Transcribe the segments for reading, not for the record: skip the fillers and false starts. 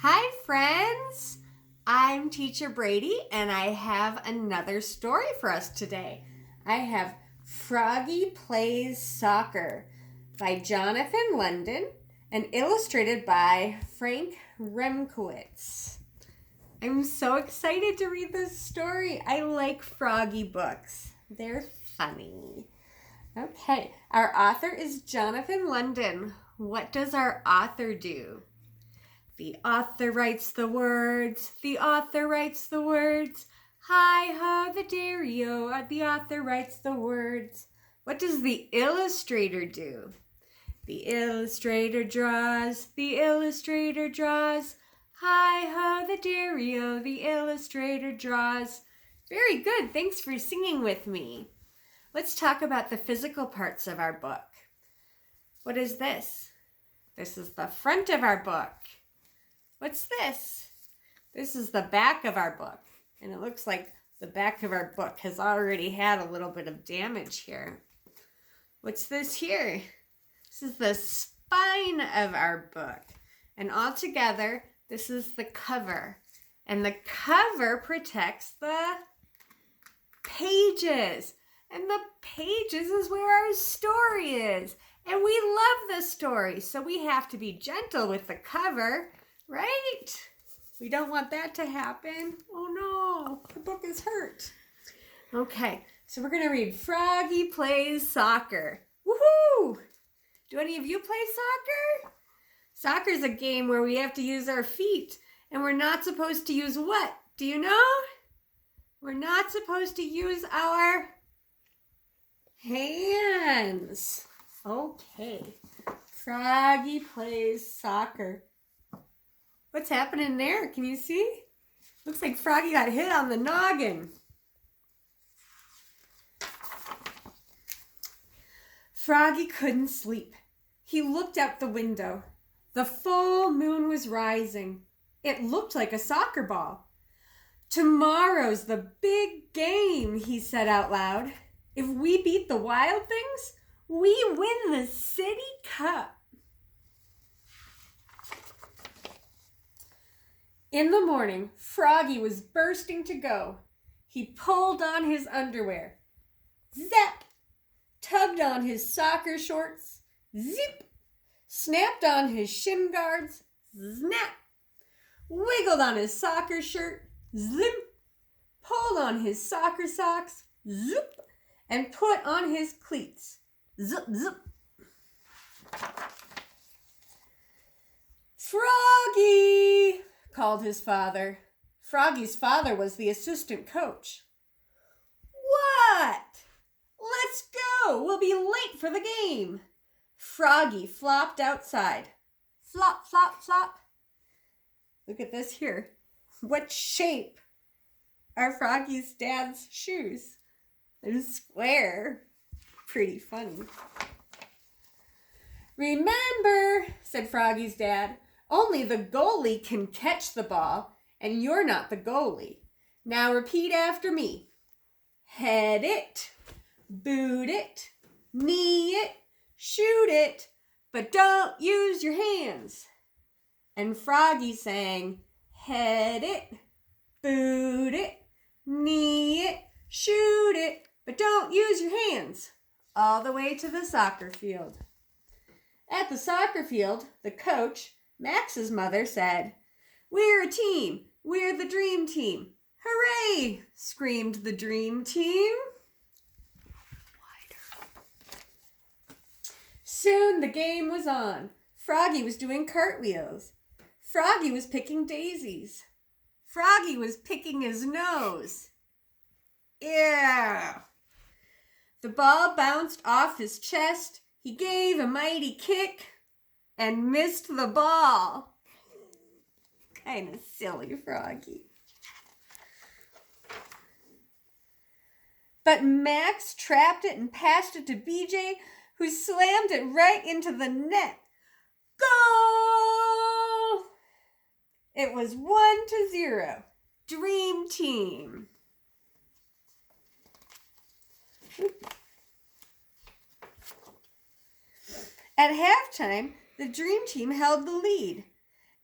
Hi friends, I'm Teacher Brady and I have another story for us today. I have Froggy Plays Soccer by Jonathan London and illustrated by Frank Remkowitz. I'm so excited to read this story. I like Froggy books. They're funny. Okay, our author is Jonathan London. What does our author do? The author writes the words, the author writes the words. Hi-ho, the dairy-o, the author writes the words. What does the illustrator do? The illustrator draws, the illustrator draws. Hi-ho, the dairy-o, the illustrator draws. Very good, thanks for singing with me. Let's talk about the physical parts of our book. What is this? This is the front of our book. What's this? This is the back of our book. And it looks like the back of our book has already had a little bit of damage here. What's this here? This is the spine of our book. And all together, this is the cover. And the cover protects the pages. And the pages is where our story is. And we love the story, so we have to be gentle with the cover. Right? We don't want that to happen. Oh no, the book is hurt. Okay, so we're going to read Froggy Plays Soccer. Woohoo! Do any of you play soccer? Soccer is a game where we have to use our feet, and we're not supposed to use what? Do you know? We're not supposed to use our hands. Okay, Froggy Plays Soccer. What's happening there? Can you see? Looks like Froggy got hit on the noggin. Froggy couldn't sleep. He looked out the window. The full moon was rising. It looked like a soccer ball. Tomorrow's the big game, he said out loud. If we beat the Wild Things, we win the City Cup. In the morning, Froggy was bursting to go. He pulled on his underwear. Zap! Tugged on his soccer shorts. Zip! Snapped on his shin guards. Snap! Wiggled on his soccer shirt. Zip! Pulled on his soccer socks. Zoop! And put on his cleats. Zip, zip. Froggy! Called his father. Froggy's father was the assistant coach. What? Let's go! We'll be late for the game. Froggy flopped outside. Flop, flop, flop. Look at this here. What shape are Froggy's dad's shoes? They're square. Pretty funny. Remember, said Froggy's dad, only the goalie can catch the ball, and you're not the goalie. Now repeat after me. Head it, boot it, knee it, shoot it, but don't use your hands. And Froggy sang, head it, boot it, knee it, shoot it, but don't use your hands, all the way to the soccer field. At the soccer field, the coach, Max's mother, said, "We're a team. We're the dream team." "Hooray!" screamed the dream team. Soon the game was on. Froggy was doing cartwheels. Froggy was picking daisies. Froggy was picking his nose. Yeah. The ball bounced off his chest. He gave a mighty kick and missed the ball. Kind of silly, Froggy. But Max trapped it and passed it to BJ, who slammed it right into the net. Goal! It was 1-0. Dream team. At halftime, the dream team held the lead.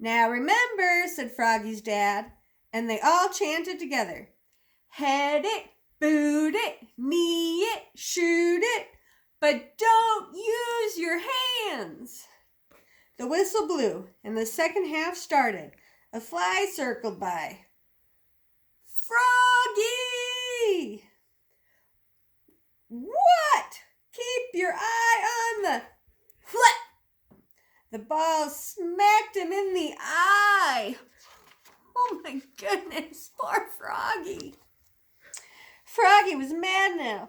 Now remember, said Froggy's dad, and they all chanted together. Head it, boot it, knee it, shoot it, but don't use your hands. The whistle blew, and the second half started. A fly circled by. Froggy! What? Keep your eye on the... Flip! The ball smacked him in the eye. Oh my goodness, poor Froggy. Froggy was mad now.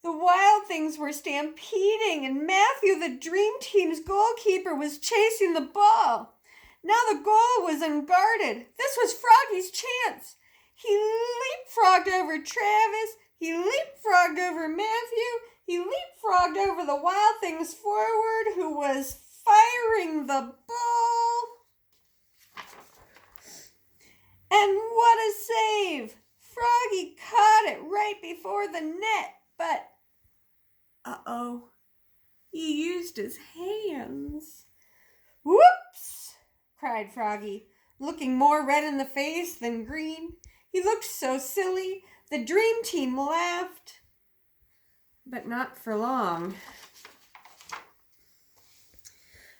The wild things were stampeding, and Matthew, the dream team's goalkeeper, was chasing the ball. Now the goal was unguarded. This was Froggy's chance. He leapfrogged over Travis. He leapfrogged over Matthew. He leapfrogged over the wild things forward, who was firing the ball. And what a save! Froggy caught it right before the net, but uh-oh, he used his hands. Whoops, cried Froggy, looking more red in the face than green. He looked so silly. The dream team laughed, but not for long.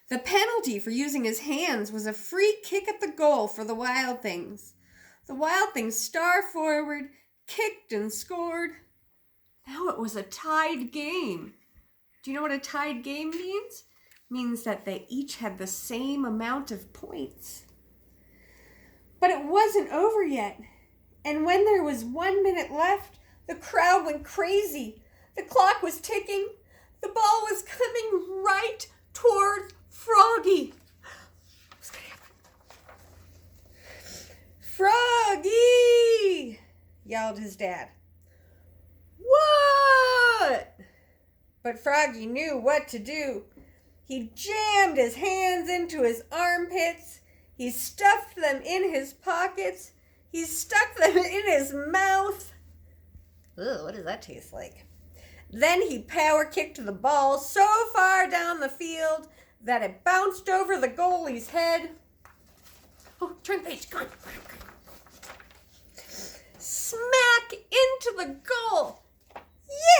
The penalty for using his hands was a free kick at the goal for the Wild Things. The Wild Things star forward, kicked and scored. Now it was a tied game. Do you know what a tied game means? It means that they each had the same amount of points. But it wasn't over yet. And when there was 1 minute left, the crowd went crazy. The clock was ticking. The ball was coming right toward Froggy. What's going to happen? Froggy! Yelled his dad. What? But Froggy knew what to do. He jammed his hands into his armpits. He stuffed them in his pockets. He stuck them in his mouth. Ugh, what does that taste like? Then he power kicked the ball so far down the field that it bounced over the goalie's head. Oh, turn the page. Come on. Smack into the goal.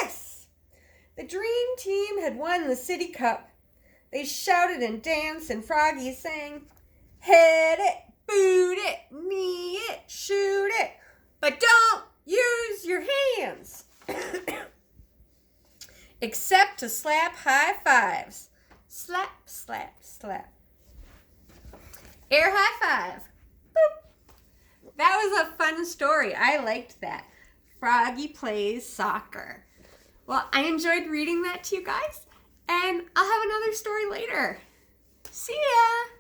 Yes! The dream team had won the City Cup. They shouted and danced, and Froggy sang, head it, boot it, knee it, shoot it, but don't use your hands. Except to slap high fives. Slap, slap, slap. Air high five. Boop. That was a fun story. I liked that. Froggy Plays Soccer. Well, I enjoyed reading that to you guys, and I'll have another story later. See ya!